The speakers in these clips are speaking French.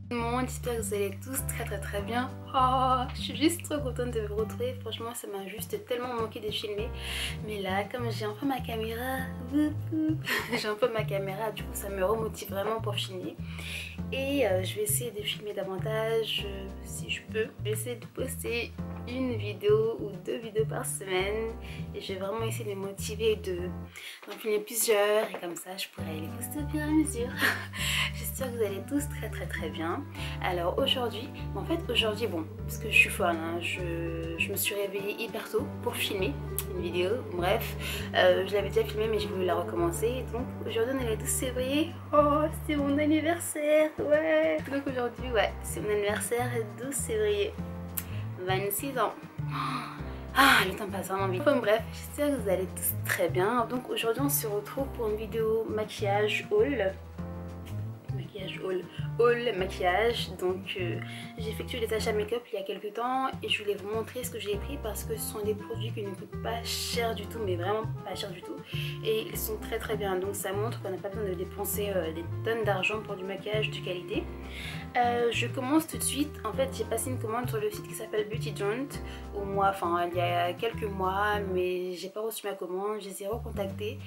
Tout le monde, j'espère que vous allez tous très bien. Oh, je suis juste trop contente de vous retrouver. Franchement, ça m'a juste tellement manqué de filmer. Mais là, comme j'ai enfin ma caméra, j'ai enfin ma caméra, du coup ça me remotive vraiment pour filmer. Et je vais essayer de filmer davantage si je peux. Je vais essayer de poster une vidéo ou 2 vidéos par semaine. Et je vais vraiment essayer de me motiver d'en filmer plusieurs. Et comme ça, je pourrai les poster au fur et à mesure. J'espère que vous allez tous très bien. Alors aujourd'hui, bon, parce que je suis folle, hein, je me suis réveillée hyper tôt pour filmer une vidéo. Bref, je l'avais déjà filmée mais j'ai voulu la recommencer. Donc aujourd'hui on est le 12 février. Oh, c'est mon anniversaire, ouais. Donc aujourd'hui, ouais, c'est mon anniversaire, 12 février. 26 ans. Ah, le temps passe vraiment vite. Enfin bref, j'espère que vous allez tous très bien. Donc aujourd'hui on se retrouve pour une vidéo maquillage haul. Maquillage. Donc j'ai effectué des achats make-up il y a quelques temps et je voulais vous montrer ce que j'ai pris parce que ce sont des produits qui ne coûtent pas cher du tout, mais vraiment pas cher du tout, et ils sont très bien. Donc ça montre qu'on n'a pas besoin de dépenser des tonnes d'argent pour du maquillage de qualité. Je commence tout de suite. En fait, j'ai passé une commande sur le site qui s'appelle Beauty Joint il y a quelques mois, mais j'ai pas reçu ma commande. Je les ai recontactés,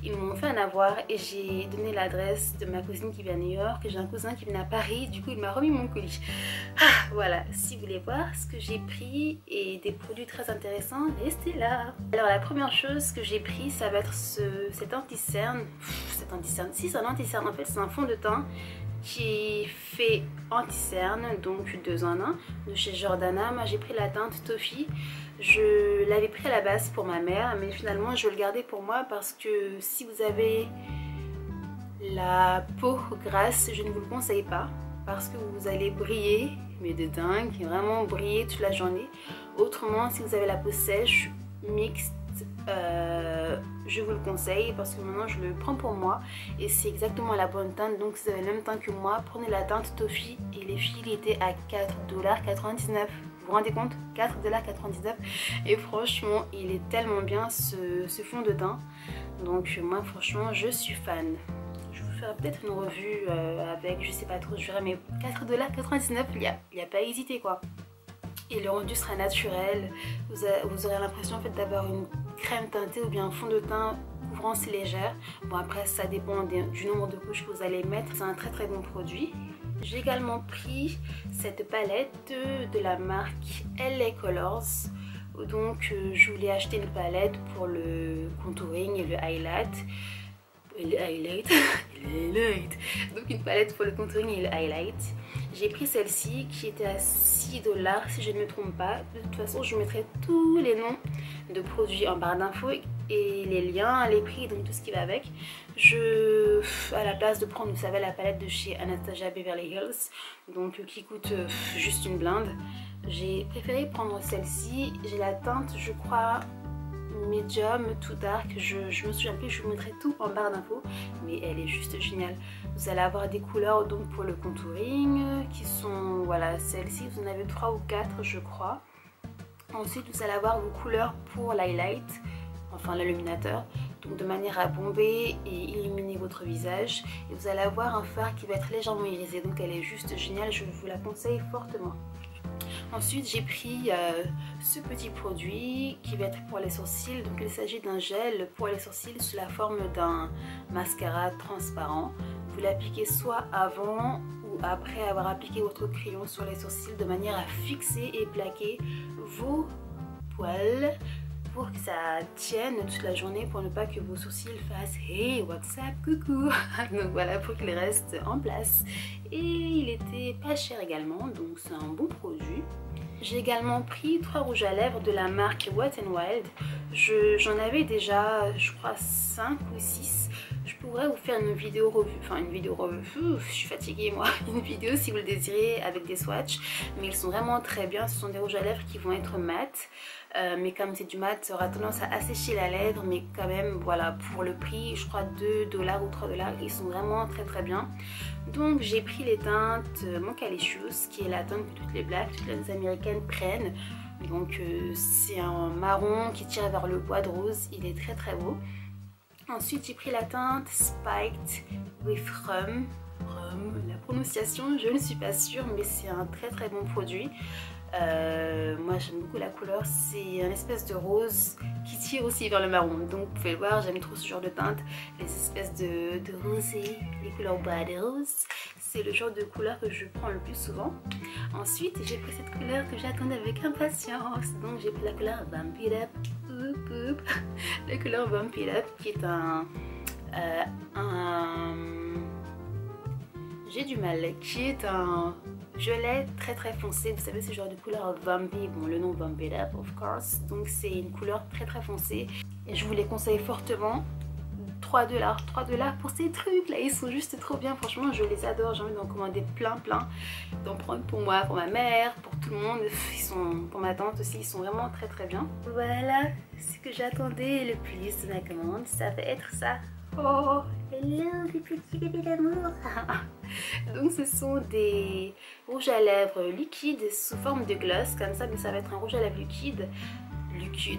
ils m'ont fait un avoir et j'ai donné l'adresse de ma cousine qui vit à New York. J'ai un cousin qui vient à Paris, du coup il m'a remis mon colis. Ah voilà, si vous voulez voir ce que j'ai pris et des produits très intéressants, restez là. Alors la première chose que j'ai pris, ça va être cet anti-cerne. Si, c'est un anti-cerne, en fait c'est un fond de teint qui fait anti-cerne, donc 2 en 1 de chez Jordana. Moi j'ai pris la teinte Toffee. Je l'avais pris à la base pour ma mère, mais finalement je vais le garder pour moi parce que si vous avez la peau grasse, je ne vous le conseille pas parce que vous allez briller, mais de dingue, vraiment briller toute la journée. Autrement, si vous avez la peau sèche, mixte, je vous le conseille parce que maintenant je le prends pour moi et c'est exactement la bonne teinte. Donc si vous avez le même teint que moi, prenez la teinte Toffee. Et les filles, il était à 4,99 $. Vous vous rendez compte, 4,99 $. Et franchement il est tellement bien ce fond de teint. Donc moi franchement je suis fan. Je vous ferai peut-être une revue avec, je sais pas trop, je verrai, mais 4,99 $, il n'y a pas à hésiter quoi. Et le rendu sera naturel. Vous aurez l'impression en fait d'avoir une crème teintée ou bien un fond de teint couvrance légère. Bon après ça dépend du nombre de couches que vous allez mettre. C'est un très bon produit. J'ai également pris cette palette de la marque LA Colors. Donc je voulais acheter une palette pour le contouring et le highlight. Donc une palette pour le contouring et le highlight. J'ai pris celle-ci qui était à 6 $, si je ne me trompe pas. De toute façon je mettrai tous les noms de produits en barre d'infos et les liens, les prix, donc tout ce qui va avec. À la place de prendre, vous savez, la palette de chez Anastasia Beverly Hills, donc qui coûte juste une blinde, j'ai préféré prendre celle-ci. J'ai la teinte, je crois, médium, tout dark, je me souviens plus, je vous mettrai tout en barre d'infos, mais elle est juste géniale. Vous allez avoir des couleurs donc pour le contouring qui sont, voilà, celle-ci, vous en avez 3 ou 4 je crois. Ensuite vous allez avoir vos couleurs pour l'highlight, enfin l'illuminateur, donc de manière à bomber et illuminer votre visage. Et vous allez avoir un fard qui va être légèrement irisé, donc elle est juste géniale, je vous la conseille fortement. Ensuite j'ai pris ce petit produit qui va être pour les sourcils. Donc il s'agit d'un gel pour les sourcils sous la forme d'un mascara transparent. Vous l'appliquez soit avant ou après avoir appliqué votre crayon sur les sourcils de manière à fixer et plaquer vos poils pour que ça tienne toute la journée, pour ne pas que vos sourcils fassent hey what's up, coucou. Donc voilà, pour qu'ils restent en place. Et il était pas cher également, donc c'est un bon produit. J'ai également pris 3 rouges à lèvres de la marque Wet n Wild. J'en avais déjà, je crois, 5 ou 6. Je pourrais vous faire une vidéo revue, je suis fatiguée moi, une vidéo si vous le désirez avec des swatchs, mais ils sont vraiment très bien. Ce sont des rouges à lèvres qui vont être mat, mais comme c'est du mat, ça aura tendance à assécher la lèvre, mais quand même voilà, pour le prix, je crois 2 $ ou 3 $, ils sont vraiment très bien. Donc j'ai pris les teintes Moncalicious, qui est la teinte que toutes les blacks, toutes les américaines prennent. Donc c'est un marron qui tire vers le bois de rose, il est très beau. Ensuite j'ai pris la teinte Spiked with Rum. La prononciation, je ne suis pas sûre, mais c'est un très bon produit. Moi j'aime beaucoup la couleur, c'est un espèce de rose qui tire aussi vers le marron, donc vous pouvez le voir, j'aime trop ce genre de teinte, les espèces de rosé, les couleurs bois de rose, c'est le genre de couleur que je prends le plus souvent. Ensuite j'ai pris cette couleur que j'attendais avec impatience, donc j'ai pris la couleur Bump It Up, la couleur Bump It Up qui est j'ai du mal, qui est un violet très foncé. Vous savez, ce genre de couleur Bumpy, bon le nom Bump It Up of course, donc c'est une couleur très foncée et je vous les conseille fortement. 3 $, pour ces trucs là, ils sont juste trop bien, franchement je les adore, j'ai envie d'en commander plein, d'en prendre pour moi, pour ma mère, pour tout le monde, ils sont, pour ma tante aussi, ils sont vraiment très bien. Voilà ce que j'attendais le plus de ma commande, ça va être ça. Oh, hello les petits bébés d'amour. Donc ce sont des rouges à lèvres liquides sous forme de gloss comme ça, mais ça va être un rouge à lèvres liquide,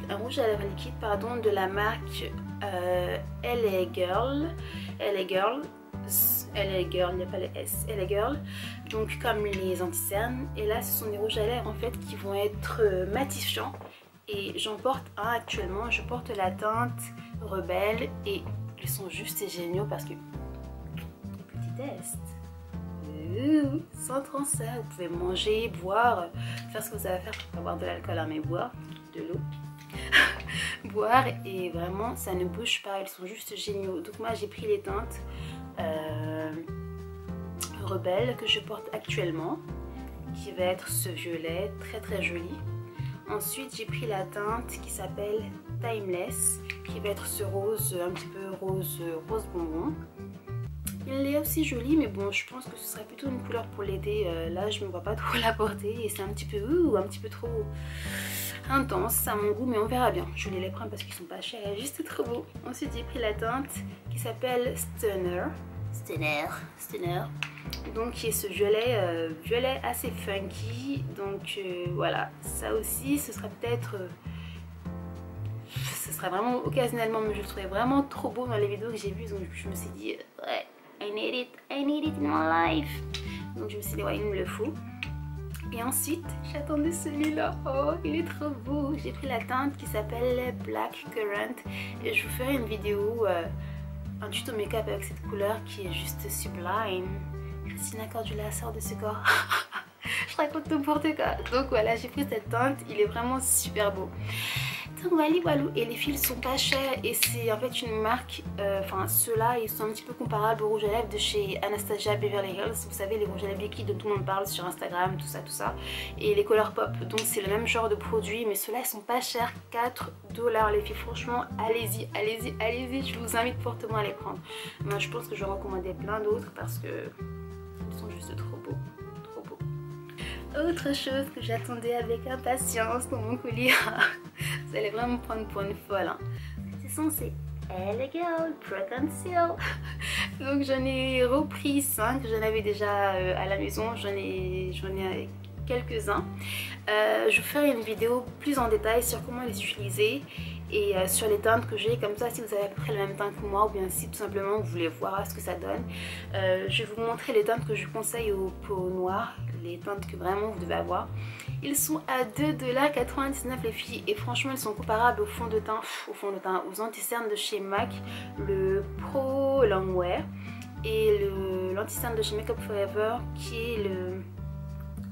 un rouge à lèvres liquide pardon, de la marque LA Girl, il n'y a pas le S, LA Girl, donc comme les anti-cernes. Et là ce sont des rouges à lèvres en fait qui vont être matifiants et j'en porte un actuellement, je porte la teinte Rebelle et ils sont juste géniaux parce que, petit test, sans transfert, vous pouvez manger, boire, faire ce que vous avez à faire, pas boire de l'alcool mais boire de l'eau, boire et vraiment ça ne bouge pas, ils sont juste géniaux. Donc moi j'ai pris les teintes Rebelle que je porte actuellement, qui va être ce violet très joli. Ensuite j'ai pris la teinte qui s'appelle Timeless, qui va être ce rose, un petit peu rose bonbon. Il est aussi joli, mais bon je pense que ce serait plutôt une couleur pour l'été. Là je me vois pas trop la porter et c'est un petit peu trop intense à mon goût, mais on verra bien. Je les prends parce qu'ils sont pas chers, juste trop beaux. Ensuite j'ai pris la teinte qui s'appelle Stunner, donc qui est ce violet assez funky. Donc voilà, ça aussi ce sera peut-être ce sera vraiment occasionnellement, mais je le trouvais vraiment trop beau dans les vidéos que j'ai vues, donc je me suis dit ouais, I need it in my life. Donc je me suis dit ouais, il me le faut. Et ensuite j'attendais celui-là, oh il est trop beau. J'ai pris la teinte qui s'appelle Black Currant et je vous ferai une vidéo, un tuto make-up avec cette couleur qui est juste sublime. Christina Cordula sort de ce corps. Je raconte n'importe quoi. Donc voilà, j'ai pris cette teinte, il est vraiment super beau. Donc voilà, et les fils sont pas chers et c'est en fait une marque, enfin ceux-là ils sont un petit peu comparables aux rouges à lèvres de chez Anastasia Beverly Hills. Vous savez, les rouges à lèvres liquides dont tout le monde parle sur Instagram, tout ça, et les Color Pop. Donc c'est le même genre de produit, mais ceux-là ils sont pas chers, 4 $ les filles. Franchement allez-y, je vous invite fortement à les prendre. Moi je pense que je vais recommander plein d'autres parce que ils sont juste trop beaux. Autre chose que j'attendais avec impatience dans mon colis, vous allez vraiment me prendre pour une folle, hein. Ce sont ces LA Girl Pro Conceal. Donc j'en ai repris 5, j'en avais déjà à la maison, j'en ai quelques-uns. Je vous ferai une vidéo plus en détail sur comment les utiliser et sur les teintes que j'ai, comme ça si vous avez à peu près le même teint que moi ou bien si tout simplement vous voulez voir ce que ça donne. Je vais vous montrer les teintes que je conseille aux peaux noires, les teintes que vraiment vous devez avoir. Ils sont à 2,99 $ les filles et franchement ils sont comparables au fond de teint, aux anti-cernes de chez MAC, le Pro Longwear et l'anti-cerne de chez Makeup Forever qui est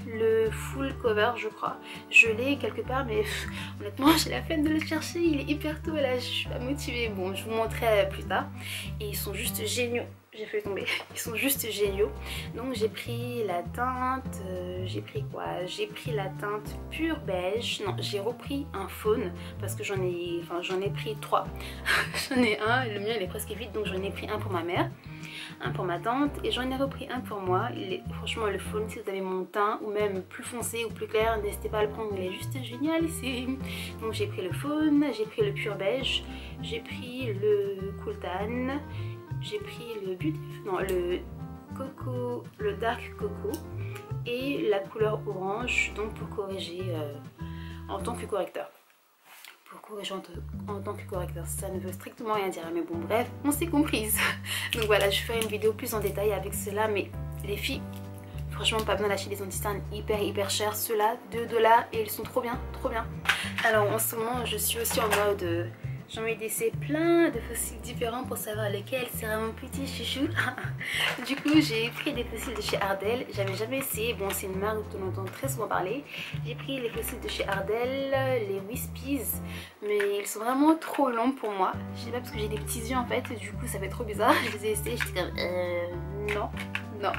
le full cover je crois. Je l'ai quelque part mais honnêtement j'ai la flemme de le chercher, il est hyper tôt là, je suis pas motivée. Bon je vous montrerai plus tard et ils sont juste géniaux. J'ai fait tomber, ils sont juste géniaux. Donc j'ai pris la teinte, j'ai pris quoi? J'ai pris la teinte pure beige. Non, j'ai repris un faune parce que j'en ai pris 3. J'en ai un, le mien il est presque vide, donc j'en ai pris un pour ma mère, un pour ma tante et j'en ai repris un pour moi. Franchement le faune, si vous avez mon teint ou même plus foncé ou plus clair, n'hésitez pas à le prendre, il est juste génial ici. Donc j'ai pris le faune, j'ai pris le pure beige, j'ai pris le cool tan, j'ai pris le coco, le dark coco et la couleur orange, donc pour corriger en tant que correcteur. pour corriger en tant que correcteur. Ça ne veut strictement rien dire, mais bon bref, on s'est comprise. Donc voilà, je ferai une vidéo plus en détail avec cela, mais les filles, franchement pas besoin d'acheter des anti-cernes hyper chers. Ceux-là, 2 $ et ils sont trop bien, trop bien. Alors en ce moment, je suis aussi en mode... j'ai envie d'essayer plein de fossiles différents pour savoir lequel sera mon petit chouchou. Du coup, j'ai pris des fossiles de chez Ardell. J'avais jamais essayé. Bon, c'est une marque dont on entend très souvent parler. J'ai pris les fossiles de chez Ardell, les Wispies. Mais ils sont vraiment trop longs pour moi. Je sais pas parce que j'ai des petits yeux en fait. Du coup, ça fait trop bizarre. Je les ai essayés. J'étais comme non. Non,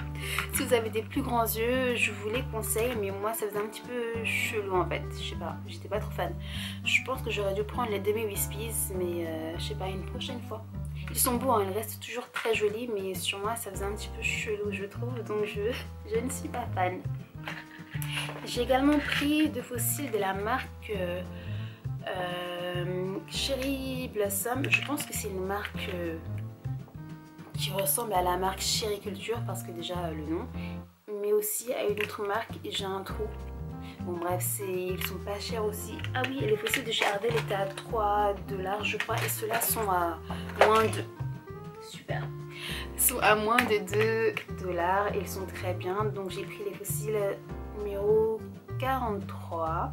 si vous avez des plus grands yeux, je vous les conseille, mais moi ça faisait un petit peu chelou en fait, je sais pas, j'étais pas trop fan. Je pense que j'aurais dû prendre les demi Wispies, mais je sais pas, une prochaine fois. Ils sont beaux, hein, ils restent toujours très jolis, mais sur moi ça faisait un petit peu chelou je trouve, donc je ne suis pas fan. J'ai également pris de fossiles de la marque Cherry Blossom, je pense que c'est une marque... qui ressemble à la marque Chériculture parce que déjà le nom, mais aussi à une autre marque et j'ai un trou. Bon bref, ils sont pas chers aussi. Ah oui, les fossiles de chez Ardell étaient à 3 $ je crois et ceux-là sont à moins de... Super. Ils sont à moins de 2 $ et ils sont très bien. Donc j'ai pris les fossiles numéro 43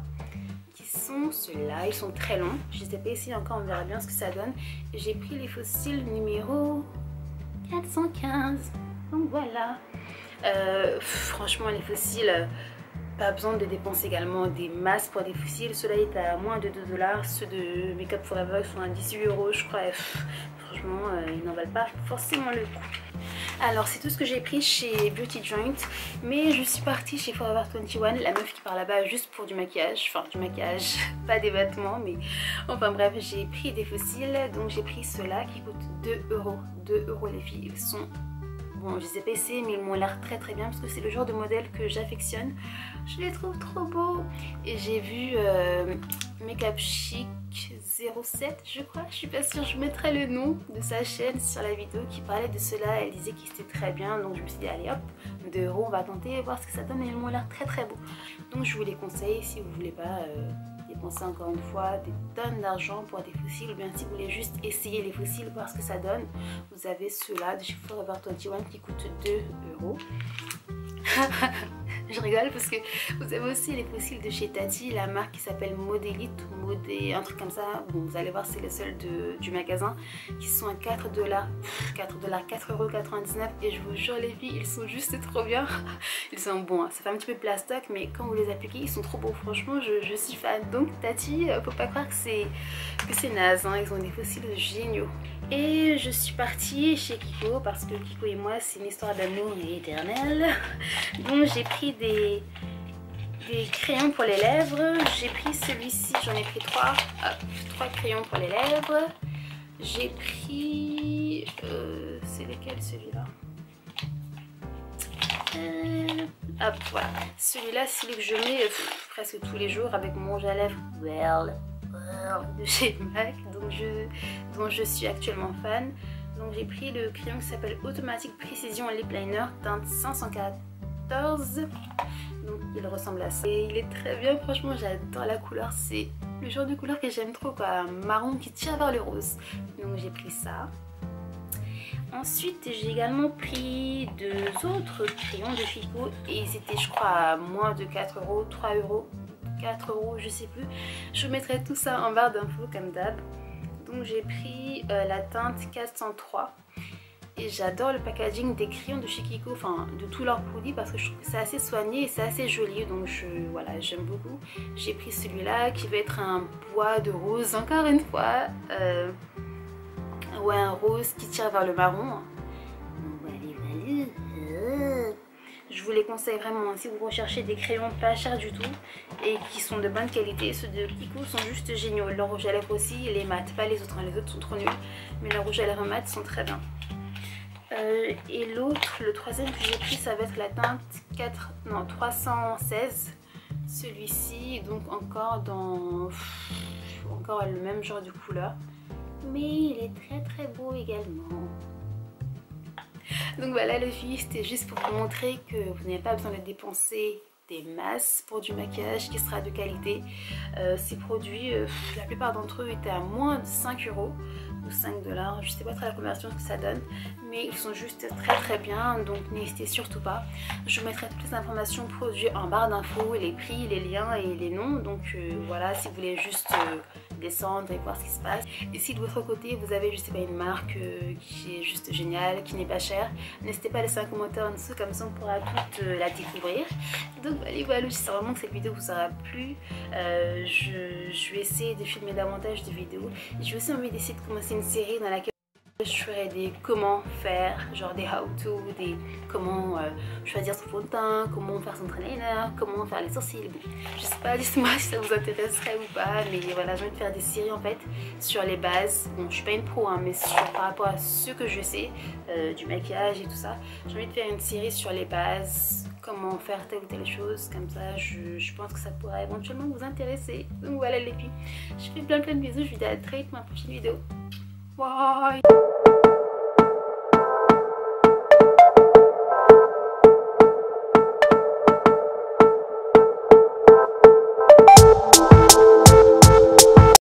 qui sont ceux-là. Ils sont très longs. Je les ai pas essayés encore, on verra bien ce que ça donne. J'ai pris les fossiles numéro 415, donc voilà. Franchement les fossiles, pas besoin de dépenser également des masses pour des fossiles. Ceux-là étaient à moins de 2 $, ceux de Make Up For Ever sont à 18 € je crois. Franchement ils n'en valent pas forcément le coup. Alors c'est tout ce que j'ai pris chez Beauty Joint, mais je suis partie chez Forever 21, la meuf qui part là-bas juste pour du maquillage, enfin du maquillage, pas des vêtements, mais enfin bref, j'ai pris des fossiles, donc j'ai pris ceux-là qui coûtent 2 €, 2 € les filles, ils sont... Bon, je les ai pas essayés, mais ils m'ont l'air très bien parce que c'est le genre de modèle que j'affectionne. Je les trouve trop beaux. Et j'ai vu Make Up Chic 07, je crois. Je suis pas sûre, je mettrai le nom de sa chaîne sur la vidéo qui parlait de cela. Elle disait qu'ils étaient très bien. Donc je me suis dit, allez hop, 2 €, on va tenter et voir ce que ça donne. Et ils m'ont l'air très beaux. Donc je vous les conseille si vous voulez pas... dépenser encore une fois des tonnes d'argent pour des fossiles, ou bien si vous voulez juste essayer les fossiles, voir ce que ça donne, vous avez ceux-là de chez Forever 21 qui coûtent 2 €. Je rigole parce que vous avez aussi les fossiles de chez Tati, la marque qui s'appelle Modelite ou Modé, un truc comme ça. Bon, vous allez voir, c'est les seuls du magasin qui sont à 4 $, 4,99 € et je vous jure les filles, ils sont juste trop bien. Ils sont bons, hein. Ça fait un petit peu plastoc, mais quand vous les appliquez, ils sont trop beaux. Franchement, je suis fan. Donc Tati, faut pas croire que c'est naze, hein. Ils ont des fossiles géniaux. Et je suis partie chez Kiko parce que Kiko et moi c'est une histoire d'amour éternelle. Donc j'ai pris des crayons pour les lèvres. J'ai pris celui-ci, j'en ai pris 3. Hop, 3 crayons pour les lèvres. J'ai pris... c'est lequel celui-là? Hop, voilà. Celui-là, c'est celui que je mets presque tous les jours avec mon rouge à lèvres de chez MAC, dont je suis actuellement fan. Donc j'ai pris le crayon qui s'appelle Automatic Precision Lip Liner teinte 514. Donc il ressemble à ça et il est très bien, franchement j'adore la couleur, c'est le genre de couleur que j'aime trop quoi, un marron qui tire vers le rose. Donc j'ai pris ça. Ensuite j'ai également pris 2 autres crayons de Kiko et ils étaient je crois à moins de 4 €, 3 €, 4 € je sais plus. Je vous mettrai tout ça en barre d'infos comme d'hab. Donc j'ai pris la teinte 403 et j'adore le packaging des crayons de chez Kiko, enfin de tous leurs produits parce que je trouve que c'est assez soigné et c'est assez joli, donc voilà, j'aime beaucoup. J'ai pris celui-là qui va être un bois de rose, encore une fois, ouais, un rose qui tire vers le marron. Je vous les conseille vraiment si vous recherchez des crayons pas chers du tout et qui sont de bonne qualité. Ceux de Kiko sont juste géniaux. Le rouge à lèvres aussi et les mats, pas les autres, hein. Les autres sont trop nuls, mais le rouge à lèvres mat sont très bien. Et l'autre, le troisième que j'ai pris, ça va être la teinte 316. Celui-ci, donc encore le même genre de couleur, mais il est très beau également. Donc voilà les filles, c'était juste pour vous montrer que vous n'avez pas besoin de dépenser des masses pour du maquillage qui sera de qualité. Ces produits, la plupart d'entre eux étaient à moins de 5 € ou 5 $. Je sais pas très la conversion que ça donne, mais ils sont juste très bien, donc n'hésitez surtout pas. Je vous mettrai toutes les informations produits en barre d'infos, les prix, les liens et les noms. Donc voilà, si vous voulez juste descendre et voir ce qui se passe. Et si de votre côté vous avez, je sais pas, une marque qui est juste géniale, qui n'est pas chère, n'hésitez pas à laisser un commentaire en dessous, comme ça on pourra toutes la découvrir. Donc voilà, j'espère vraiment que cette vidéo vous aura plu. Je vais essayer de filmer davantage de vidéos. J'ai aussi envie d'essayer de commencer une série dans laquelle je ferai des comment faire, genre des how to, des comment choisir son fond de teint, comment faire son eyeliner, comment faire les sourcils. Bon, je sais pas, dites-moi si ça vous intéresserait ou pas, mais voilà, j'ai envie de faire des séries en fait sur les bases. Bon, je suis pas une pro, hein, mais par rapport à ce que je sais du maquillage et tout ça, j'ai envie de faire une série sur les bases, comment faire telle ou telle chose, comme ça je pense que ça pourrait éventuellement vous intéresser. Donc voilà les filles, je fais plein de bisous, je vous dis à très vite pour ma prochaine vidéo. Bye.